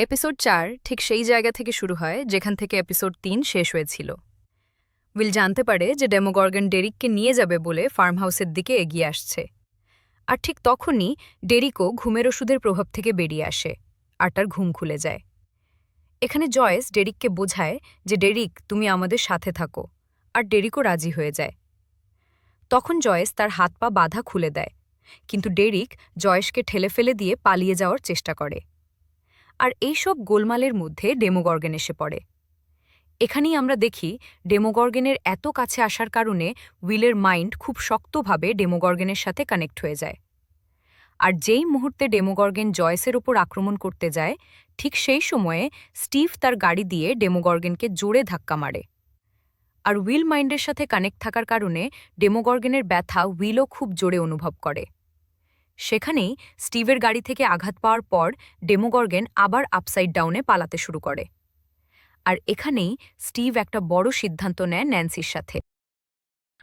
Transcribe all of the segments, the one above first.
Episode ৪ ঠিক সেই জায়গা থেকে শুরু হয় যেখান থেকে এপিসোড ৩ শেষ হয়েছিল। উইল জানতে পারে যে ডেমোগর্গন ডেরিককে নিয়ে যাবে বলে ফার্ম হাউসের দিকে এগিয়ে আসছে। আর ঠিক তখনই ডেরিকও ঘুমের ওষুধের প্রভাব থেকে বেরিয়ে আসে আর তার ঘুম খুলে যায়। এখানে জয়েস ডেরিককে বোঝায় যে ডেরিক, তুমি আমাদের সাথে থাকো, আর ডেরিকও রাজি হয়ে যায়। তখন জয়েস তার হাত পা বাঁধা খুলে দেয়, কিন্তু ডেরিক জয়েসকে ঠেলে ফেলে দিয়ে পালিয়ে যাওয়ার চেষ্টা করে। আর এইসব গোলমালের মধ্যে ডেমোগর্গন এসে পড়ে। এখানেই আমরা দেখি ডেমোগর্গনের এত কাছে আসার কারণে উইলের মাইন্ড খুব শক্তভাবে ডেমোগর্গনের সাথে কানেক্ট হয়ে যায়। আর যেই মুহূর্তে ডেমোগর্গন জয়েসের ওপর আক্রমণ করতে যায়, ঠিক সেই সময়ে স্টিভ তার গাড়ি দিয়ে ডেমোগর্গনকে জোরে ধাক্কা মারে। আর উইল মাইন্ডের সাথে কানেক্ট থাকার কারণে ডেমোগর্গনের ব্যথা উইলও খুব জোরে অনুভব করে। সেখানেই স্টিভের গাড়ি থেকে আঘাত পাওয়ার পর ডেমোগর্গন আবার আপসাইড ডাউনে পালাতে শুরু করে। আর এখানেই স্টিভ একটা বড় সিদ্ধান্ত নেয় ন্যান্সির সাথে।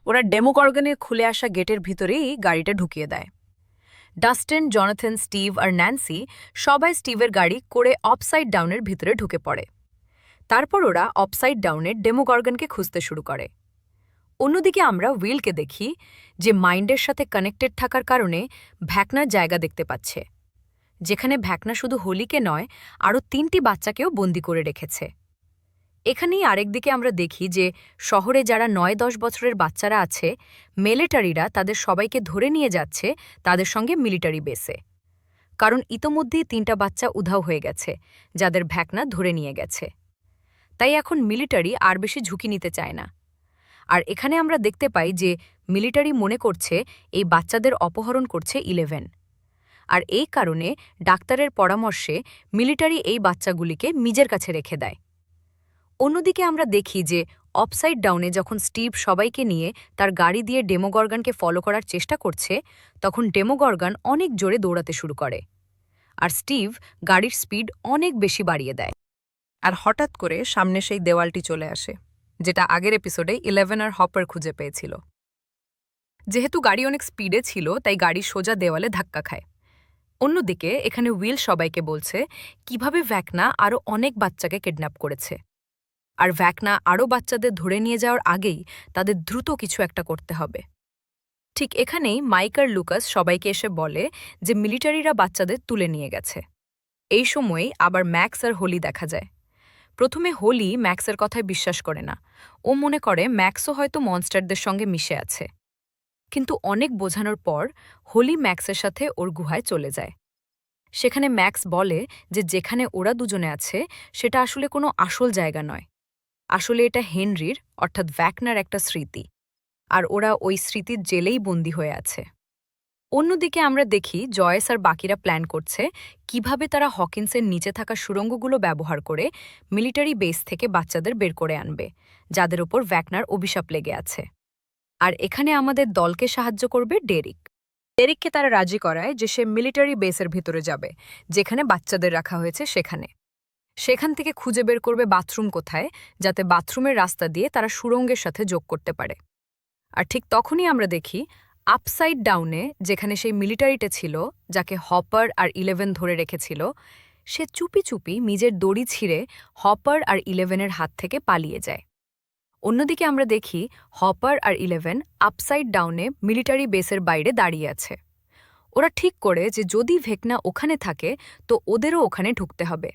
ওরা ডেমোগর্গনের খুলে আসা গেটের ভিতরেই গাড়িটা ঢুকিয়ে দেয়। ডাস্টিন, জনাথন, স্টিভ আর ন্যান্সি সবাই স্টিভের গাড়ি করে অফসাইড ডাউনের ভিতরে ঢুকে পড়ে। তারপর ওরা অফসাইড ডাউনের ডেমোগর্গনকে খুঁজতে শুরু করে। অন্যদিকে আমরা উইলকে দেখি যে মাইন্ডের সাথে কানেক্টেড থাকার কারণে ভ্যাকনার জায়গা দেখতে পাচ্ছে, যেখানে ভ্যাকনা শুধু হোলিকে নয়, আরও ৩টি বাচ্চাকেও বন্দি করে রেখেছে। এখানেই আরেকদিকে আমরা দেখি যে শহরে যারা ৯-১০ বছরের বাচ্চারা আছে, মিলিটারিরা তাদের সবাইকে ধরে নিয়ে যাচ্ছে তাদের সঙ্গে মিলিটারি বেসে। কারণ ইতোমধ্যেই ৩টা বাচ্চা উধাও হয়ে গেছে, যাদের ভ্যাকনা ধরে নিয়ে গেছে। তাই এখন মিলিটারি আর বেশি ঝুঁকি নিতে চায় না। আর এখানে আমরা দেখতে পাই যে মিলিটারি মনে করছে এই বাচ্চাদের অপহরণ করছে 11। আর এই কারণে ডাক্তারের পরামর্শে মিলিটারি এই বাচ্চাগুলিকে নিজের কাছে রেখে দেয়। অন্যদিকে আমরা দেখি যে অফসাইড ডাউনে যখন স্টিভ সবাইকে নিয়ে তার গাড়ি দিয়ে ডেমোগর্গনকে ফলো করার চেষ্টা করছে, তখন ডেমোগর্গন অনেক জোরে দৌড়াতে শুরু করে। আর স্টিভ গাড়ির স্পিড অনেক বেশি বাড়িয়ে দেয়। আর হঠাৎ করে সামনে সেই দেওয়ালটি চলে আসে, যেটা আগের এপিসোডে 11 আর হপার খুঁজে পেয়েছিল। যেহেতু গাড়ি অনেক স্পিডে ছিল, তাই গাড়ি সোজা দেওয়ালে ধাক্কা খায়। অন্যদিকে এখানে উইল সবাইকে বলছে কিভাবে ভ্যাকনা আরও অনেক বাচ্চাকে কিডন্যাপ করেছে। আর ভ্যাকনা আরও বাচ্চাদের ধরে নিয়ে যাওয়ার আগেই তাদের দ্রুত কিছু একটা করতে হবে। ঠিক এখানেই মাইক আর লুকাস সবাইকে এসে বলে যে মিলিটারিরা বাচ্চাদের তুলে নিয়ে গেছে। এই সময়েই আবার ম্যাক্স আর হোলি দেখা যায়। প্রথমে হোলি ম্যাক্সের কথায় বিশ্বাস করে না। ও মনে করে ম্যাক্সও হয়তো মনস্টারদের সঙ্গে মিশে আছে। কিন্তু অনেক বোঝানোর পর হোলি ম্যাক্সের সাথে ওর গুহায় চলে যায়। সেখানে ম্যাক্স বলে যে যেখানে ওরা দুজনে আছে সেটা আসলে কোনো আসল জায়গা নয়, আসলে এটা হেনরির অর্থাৎ ভ্যাকনার একটা স্মৃতি, আর ওরা ওই স্মৃতির জেলেই বন্দী হয়ে আছে। অন্যদিকে আমরা দেখি জয়েস আর বাকিরা প্ল্যান করছে কিভাবে তারা হকিন্সের নিচে থাকা সুড়ঙ্গগুলো ব্যবহার করে মিলিটারি বেস থেকে বাচ্চাদের বের করে আনবে, যাদের ওপর ভ্যাকনার অভিশাপ লেগে আছে। আর এখানে আমাদের দলকে সাহায্য করবে ডেরিক। ডেরিককে তারা রাজি করায় যে সে মিলিটারি বেসের ভিতরে যাবে, যেখানে বাচ্চাদের রাখা হয়েছে সেখান থেকে খুঁজে বের করবে বাথরুম কোথায়, যাতে বাথরুমের রাস্তা দিয়ে তারা সুড়ঙ্গের সাথে যোগ করতে পারে। আর ঠিক তখনই আমরা দেখি আপসাইড ডাউনে, যেখানে সেই মিলিটারিটা ছিল যাকে হপার আর 11 ধরে রেখেছিল, সে চুপি চুপি নিজের দড়ি ছিঁড়ে হপার আর 11-এর হাত থেকে পালিয়ে যায়। অন্যদিকে আমরা দেখি হপার আর 11 আপসাইড ডাউনে মিলিটারি বেসের বাইরে দাঁড়িয়ে আছে। ওরা ঠিক করে যে যদি ভেকনা ওখানে থাকে তো ওদেরও ওখানে ঢুকতে হবে।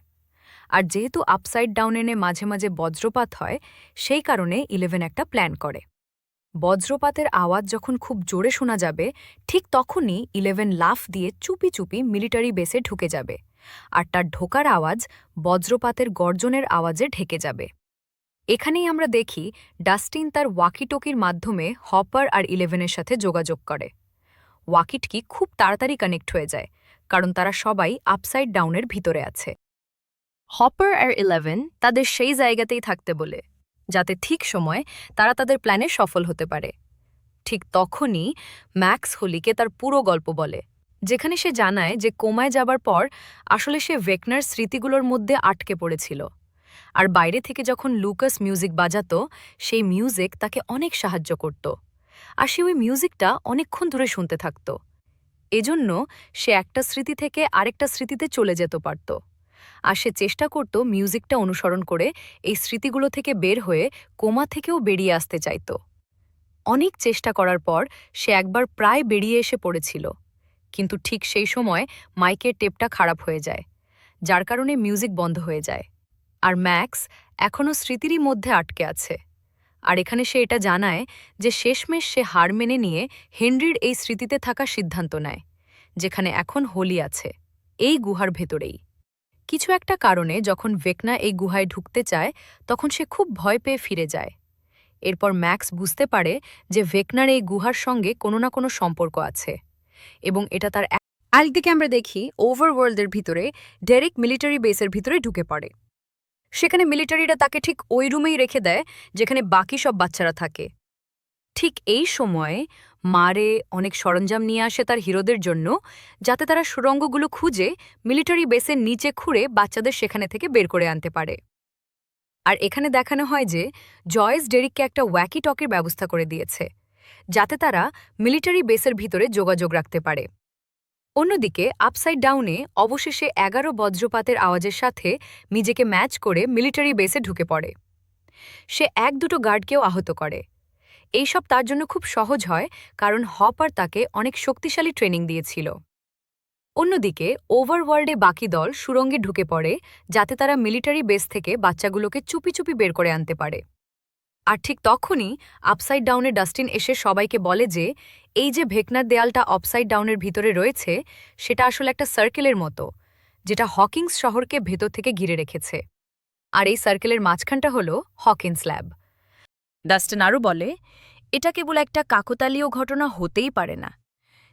আর যেহেতু আপসাইড ডাউনে মাঝে মাঝে বজ্রপাত হয়, সেই কারণে 11 একটা প্ল্যান করে। বজ্রপাতের আওয়াজ যখন খুব জোরে শোনা যাবে, ঠিক তখনই 11 লাফ দিয়ে চুপি চুপি মিলিটারি বেসে ঢুকে যাবে, আর তার ঢোকার আওয়াজ বজ্রপাতের গর্জনের আওয়াজে ঢেকে যাবে। এখানেই আমরা দেখি ডাস্টিন তার ওয়াকিটকির মাধ্যমে হপার আর 11-এর সাথে যোগাযোগ করে। ওয়াকিটকি খুব তাড়াতাড়ি কানেক্ট হয়ে যায়, কারণ তারা সবাই আপসাইড ডাউনের ভিতরে আছে। হপার আর 11 তাদের সেই জায়গাতেই থাকতে বলে, যাতে ঠিক সময় তারা তাদের প্ল্যানে সফল হতে পারে। ঠিক তখনই ম্যাক্স হোলিকে তার পুরো গল্প বলে, যেখানে সে জানায় যে কোমায় যাবার পর আসলে সে ভেকনার স্মৃতিগুলোর মধ্যে আটকে পড়েছিল। আর বাইরে থেকে যখন লুকাস মিউজিক বাজাতো, সেই মিউজিক তাকে অনেক সাহায্য করত, আর সে ওই মিউজিকটা অনেকক্ষণ ধরে শুনতে থাকত। এজন্য সে একটা স্মৃতি থেকে আরেকটা স্মৃতিতে চলে যেতে পারত। আর সে চেষ্টা করত মিউজিকটা অনুসরণ করে এই স্মৃতিগুলো থেকে বের হয়ে কোমা থেকেও বেরিয়ে আসতে চাইত। অনেক চেষ্টা করার পর সে একবার প্রায় বেরিয়ে এসে পড়েছিল, কিন্তু ঠিক সেই সময় মাইকের টেপটা খারাপ হয়ে যায়, যার কারণে মিউজিক বন্ধ হয়ে যায়। আর ম্যাক্স এখনও স্মৃতিরই মধ্যে আটকে আছে। আর এখানে সে এটা জানায় যে শেষমেশ সে হার মেনে নিয়ে হেনরির এই স্মৃতিতে থাকা সিদ্ধান্ত নেয়, যেখানে এখন হোলি আছে, এই গুহার ভেতরেই। কিছু একটা কারণে যখন ভেকনা এই গুহায় ঢুকতে চায় তখন সে খুব ভয় পেয়ে ফিরে যায়। এরপর ম্যাক্স বুঝতে পারে যে ভেকনার এই গুহার সঙ্গে কোনো না কোনো সম্পর্ক আছে, এবং এটা তার একদিকে আমরা দেখি ওভারওয়ার্ল্ডের ভিতরে ডেরিক মিলিটারি বেসের ভিতরে ঢুকে পড়ে। সেখানে মিলিটারিরা তাকে ঠিক ওই রুমেই রেখে দেয় যেখানে বাকি সব বাচ্চারা থাকে। ঠিক এই সময়ে মারে অনেক সরঞ্জাম নিয়ে আসে তার হিরোদের জন্য, যাতে তারা সুড়ঙ্গগুলো খুঁজে মিলিটারি বেসের নিচে খুঁড়ে বাচ্চাদের সেখানে থেকে বের করে আনতে পারে। আর এখানে দেখানো হয় যে জয়েস ডেরিককে একটা ওয়াকি টকির ব্যবস্থা করে দিয়েছে, যাতে তারা মিলিটারি বেসের ভিতরে যোগাযোগ রাখতে পারে। অন্যদিকে আপসাইড ডাউনে অবশেষে 11 বজ্রপাতের আওয়াজের সাথে নিজেকে ম্যাচ করে মিলিটারি বেসে ঢুকে পড়ে। সে 1-2 গার্ডকেও আহত করে। এইসব তার জন্য খুব সহজ হয়, কারণ হপার তাকে অনেক শক্তিশালী ট্রেনিং দিয়েছিল। অন্যদিকে ওভারওয়ার্ল্ডে বাকি দল সুড়ঙ্গে ঢুকে পড়ে, যাতে তারা মিলিটারি বেস থেকে বাচ্চাগুলোকে চুপি চুপি বের করে আনতে পারে। আর ঠিক তখনই আপসাইড ডাউনে ডাস্টিন এসে সবাইকে বলে যে এই যে ভেকনার দেয়ালটা আপসাইড ডাউনের ভিতরে রয়েছে সেটা আসলে একটা সার্কেলের মতো, যেটা হকিংস শহরকে ভেতর থেকে ঘিরে রেখেছে। আর এই সার্কেলের মাঝখানটা হলো হকিন্স ল্যাব। ডাস্টিন আরও বলে, এটা কেবল একটা কাকতালীয় ঘটনা হতেই পারে না।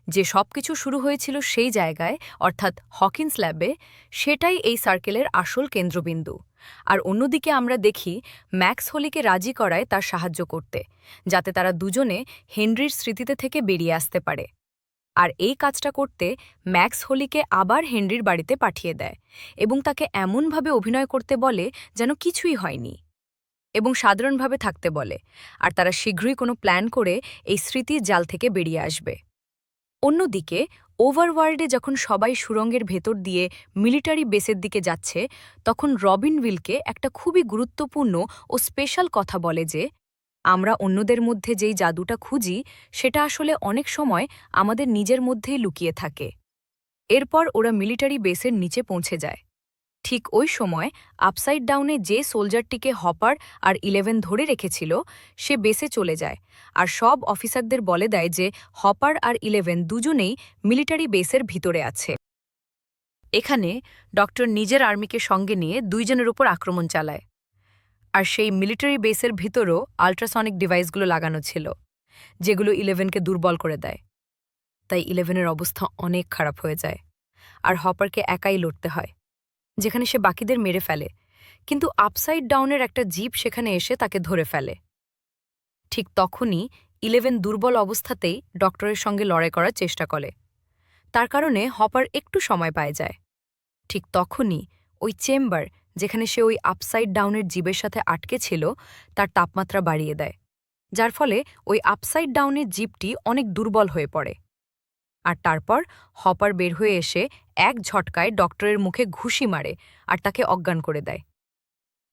যে সবকিছু শুরু হয়েছিল সেই জায়গায়, অর্থাৎ হকিন্স ল্যাবে, সেটাই এই সার্কেলের আসল কেন্দ্রবিন্দু। আর অন্যদিকে আমরা দেখি ম্যাক্স হোলিকে রাজি করায় তার সাহায্য করতে, যাতে তারা দুজনে হেনরির স্মৃতিতে থেকে বেরিয়ে আসতে পারে। আর এই কাজটা করতে ম্যাক্স হোলিকে আবার হেনরির বাড়িতে পাঠিয়ে দেয় এবং তাকে এমনভাবে অভিনয় করতে বলে যেন কিছুই হয়নি, এবং সাধারণভাবে থাকতে বলে। আর তারা শীঘ্রই কোনো প্ল্যান করে এই স্মৃতির জাল থেকে বেরিয়ে আসবে। অন্যদিকে ওভারওয়ার্ল্ডে যখন সবাই সুড়ঙ্গের ভেতর দিয়ে মিলিটারি বেসের দিকে যাচ্ছে, তখন রবিন উইলকে একটা খুবই গুরুত্বপূর্ণ ও স্পেশাল কথা বলে যে আমরা অন্যদের মধ্যে যেই জাদুটা খুঁজি সেটা আসলে অনেক সময় আমাদের নিজের মধ্যেই লুকিয়ে থাকে। এরপর ওরা মিলিটারি বেসের নিচে পৌঁছে যায়। ঠিক ওই সময় আপসাইড ডাউনে যে সোলজারটিকে হপার আর 11 ধরে রেখেছিল সে বেসে চলে যায়, আর সব অফিসারদের বলে দেয় যে হপার আর 11 দুজনেই মিলিটারি বেসের ভিতরে আছে। এখানে ডক্টর নিজের আর্মিকে সঙ্গে নিয়ে দুইজনের উপর আক্রমণ চালায়। আর সেই মিলিটারি বেসের ভিতরও আল্ট্রাসনিক ডিভাইসগুলো লাগানো ছিল, যেগুলো 11কে দুর্বল করে দেয়। তাই 11-এর অবস্থা অনেক খারাপ হয়ে যায়, আর হপারকে একাই লড়তে হয়, যেখানে সে বাকিদের মেরে ফেলে। কিন্তু আপসাইড ডাউনের একটা জিপ সেখানে এসে তাকে ধরে ফেলে। ঠিক তখনই 11 দুর্বল অবস্থাতেই ডক্টরের সঙ্গে লড়াই করার চেষ্টা করে। তার কারণে হপার একটু সময় পায় যায়। ঠিক তখনই ওই চেম্বার, যেখানে সে ওই আপসাইড ডাউনের জীবের সাথে আটকে ছিল, তার তাপমাত্রা বাড়িয়ে দেয়, যার ফলে ওই আপসাইড ডাউনের জীবটি অনেক দুর্বল হয়ে পড়ে। আর তারপর হপার বের হয়ে এসে এক ঝটকায় ডক্টরের মুখে ঘুষি মারে আর তাকে অজ্ঞান করে দেয়।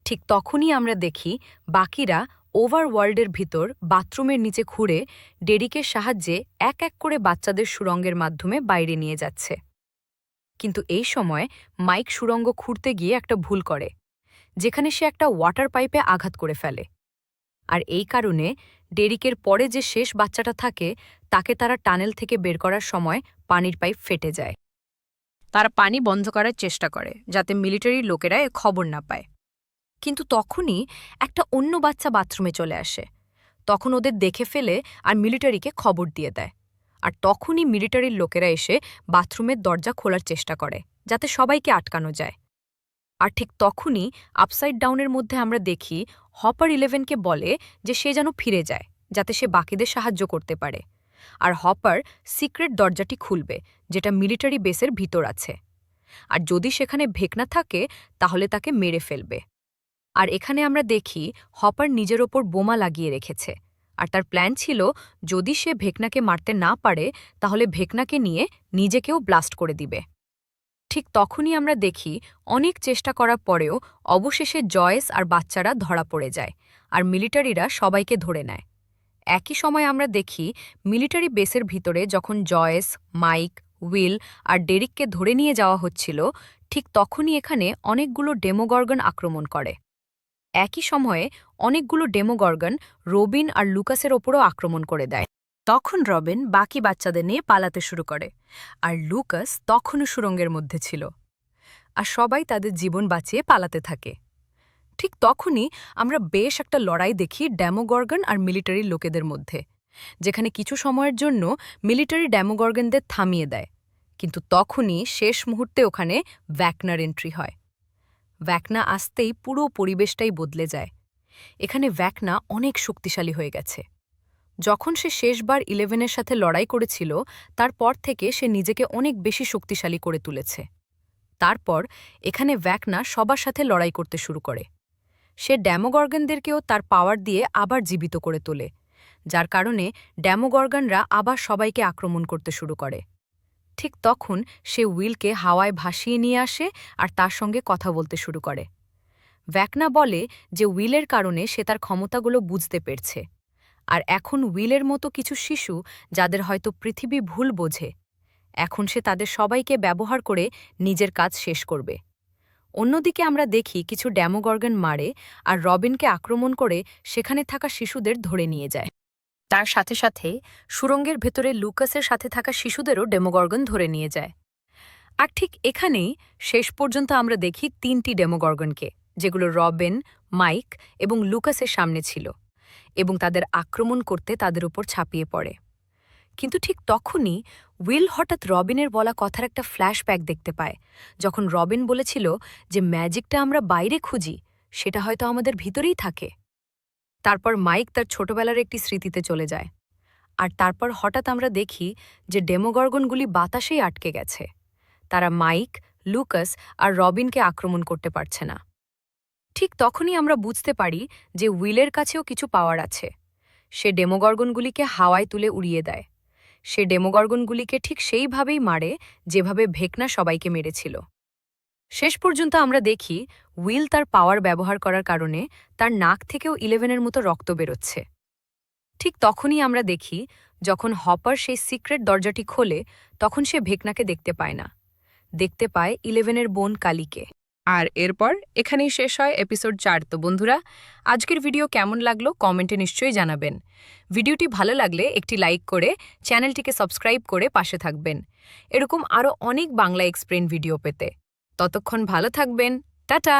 ঠিক তখনই আমরা দেখি বাকিরা ওভারওয়ার্ল্ডের ভিতর বাথরুমের নিচে খুঁড়ে ডেরিকের সাহায্যে এক এক করে বাচ্চাদের সুড়ঙ্গের মাধ্যমে বাইরে নিয়ে যাচ্ছে। কিন্তু এই সময় মাইক সুড়ঙ্গ খুঁড়তে গিয়ে একটা ভুল করে, যেখানে সে একটা ওয়াটার পাইপে আঘাত করে ফেলে। আর এই কারণে ডেরিকের পরে যে শেষ বাচ্চাটা থাকে তাকে তারা টানেল থেকে বের করার সময় পানির পাইপ ফেটে যায়। তারা পানি বন্ধ করার চেষ্টা করে যাতে মিলিটারির লোকেরা এ খবর না পায়। কিন্তু তখনই একটা অন্য বাচ্চা বাথরুমে চলে আসে। তখন ওদের দেখে ফেলে আর মিলিটারিকে খবর দিয়ে দেয়। আর তখনই মিলিটারির লোকেরা এসে বাথরুমের দরজা খোলার চেষ্টা করে যাতে সবাইকে আটকানো যায়। আর ঠিক তখনই আপসাইড ডাউনের মধ্যে আমরা দেখি হপার 11কে বলে যে সে যেন ফিরে যায়, যাতে সে বাকিদের সাহায্য করতে পারে। আর হপার সিক্রেট দরজাটি খুলবে, যেটা মিলিটারি বেসের ভিতর আছে। আর যদি সেখানে ভেকনা থাকে তাহলে তাকে মেরে ফেলবে। আর এখানে আমরা দেখি হপার নিজের ওপর বোমা লাগিয়ে রেখেছে, আর তার প্ল্যান ছিল যদি সে ভেকনাকে মারতে না পারে তাহলে ভেকনাকে নিয়ে নিজেকেও ব্লাস্ট করে দিবে। ঠিক তখনই আমরা দেখি অনেক চেষ্টা করার পরেও অবশেষে জয়েস আর বাচ্চারা ধরা পড়ে যায় আর মিলিটারিরা সবাইকে ধরে নেয়। একই সময় আমরা দেখি মিলিটারি বেসের ভিতরে যখন জয়েস, মাইক, উইল আর ডেরিককে ধরে নিয়ে যাওয়া হচ্ছিল, ঠিক তখনই এখানে অনেকগুলো ডেমোগর্গন আক্রমণ করে। একই সময়ে অনেকগুলো ডেমোগর্গন রবিন আর লুকাসের ওপরও আক্রমণ করে দেয়। তখন রবিন বাকি বাচ্চাদের নিয়ে পালাতে শুরু করে, আর লুকাস তখনও সুড়ঙ্গের মধ্যে ছিল, আর সবাই তাদের জীবন বাঁচিয়ে পালাতে থাকে। ঠিক তখনই আমরা বেশ একটা লড়াই দেখি ডেমোগর্গন আর মিলিটারি লোকেদের মধ্যে, যেখানে কিছু সময়ের জন্য মিলিটারি ডেমোগর্গনদের থামিয়ে দেয়। কিন্তু তখনই শেষ মুহূর্তে ওখানে ভ্যাকনার এন্ট্রি হয়। ভ্যাকনা আসতেই পুরো পরিবেশটাই বদলে যায়। এখানে ভ্যাকনা অনেক শক্তিশালী হয়ে গেছে। যখন সে শেষবার 11-এর সাথে লড়াই করেছিল, তারপর থেকে সে নিজেকে অনেক বেশি শক্তিশালী করে তুলেছে। তারপর এখানে ভ্যাকনা সবার সাথে লড়াই করতে শুরু করে। সে ড্যামোগর্গনদেরকেও তার পাওয়ার দিয়ে আবার জীবিত করে তোলে, যার কারণে ড্যামোগর্গনরা আবার সবাইকে আক্রমণ করতে শুরু করে। ঠিক তখন সে উইলকে হাওয়ায় ভাসিয়ে নিয়ে আসে আর তার সঙ্গে কথা বলতে শুরু করে। ভ্যাকনা বলে যে উইলের কারণে সে তার ক্ষমতাগুলো বুঝতে পেরেছে, আর এখন উইলের মতো কিছু শিশু যাদের হয়তো পৃথিবী ভুল বোঝে, এখন সে তাদের সবাইকে ব্যবহার করে নিজের কাজ শেষ করবে। অন্যদিকে আমরা দেখি কিছু ড্যামোগর্গন মারে আর রবিনকে আক্রমণ করে সেখানে থাকা শিশুদের ধরে নিয়ে যায়। তার সাথে সাথে সুড়ঙ্গের ভেতরে লুকাসের সাথে থাকা শিশুদেরও ডেমোগর্গন ধরে নিয়ে যায়। আর ঠিক এখানেই শেষ পর্যন্ত আমরা দেখি 3টি ডেমোগর্গনকে, যেগুলো রবিন, মাইক এবং লুকাসের সামনে ছিল, এবং তাদের আক্রমণ করতে তাদের উপর ছাপিয়ে পড়ে। কিন্তু ঠিক তখনই উইল হঠাৎ রবিনের বলা কথার একটা ফ্ল্যাশব্যাক দেখতে পায়, যখন রবিন বলেছিল যে ম্যাজিকটা আমরা বাইরে খুঁজি, সেটা হয়তো আমাদের ভিতরেই থাকে। তারপর মাইক তার ছোটবেলার একটি স্মৃতিতে চলে যায়, আর তারপর হঠাৎ আমরা দেখি যে ডেমোগর্গনগুলি বাতাসেই আটকে গেছে। তারা মাইক, লুকাস আর রবিনকে আক্রমণ করতে পারছে না। ঠিক তখনই আমরা বুঝতে পারি যে উইলের কাছেও কিছু পাওয়ার আছে। সে ডেমোগর্গনগুলিকে হাওয়ায় তুলে উড়িয়ে দেয়। সে ডেমোগর্গনগুলিকে ঠিক সেইভাবেই মারে যেভাবে ভেকনা সবাইকে মেরেছিল। শেষ পর্যন্ত আমরা দেখি উইল তার পাওয়ার ব্যবহার করার কারণে তার নাক থেকেও 11-এর মতো রক্ত বেরোচ্ছে। ঠিক তখনই আমরা দেখি যখন হপার সেই সিক্রেট দরজাটি খোলে, তখন সে ভেকনাকে দেখতে পায় না, দেখতে পায় 11-এর বোন কালীকে। আর এরপর এখানেই শেষ হয় এপিসোড 4। তো বন্ধুরা, আজকের ভিডিও কেমন লাগলো কমেন্টে নিশ্চয়ই জানাবেন। ভিডিওটি ভালো লাগলে একটি লাইক করে চ্যানেলটিকে সাবস্ক্রাইব করে পাশে থাকবেন, এরকম আরও অনেক বাংলা এক্সপ্লেন ভিডিও পেতে। ততক্ষণ ভালো থাকবেন। টাটা।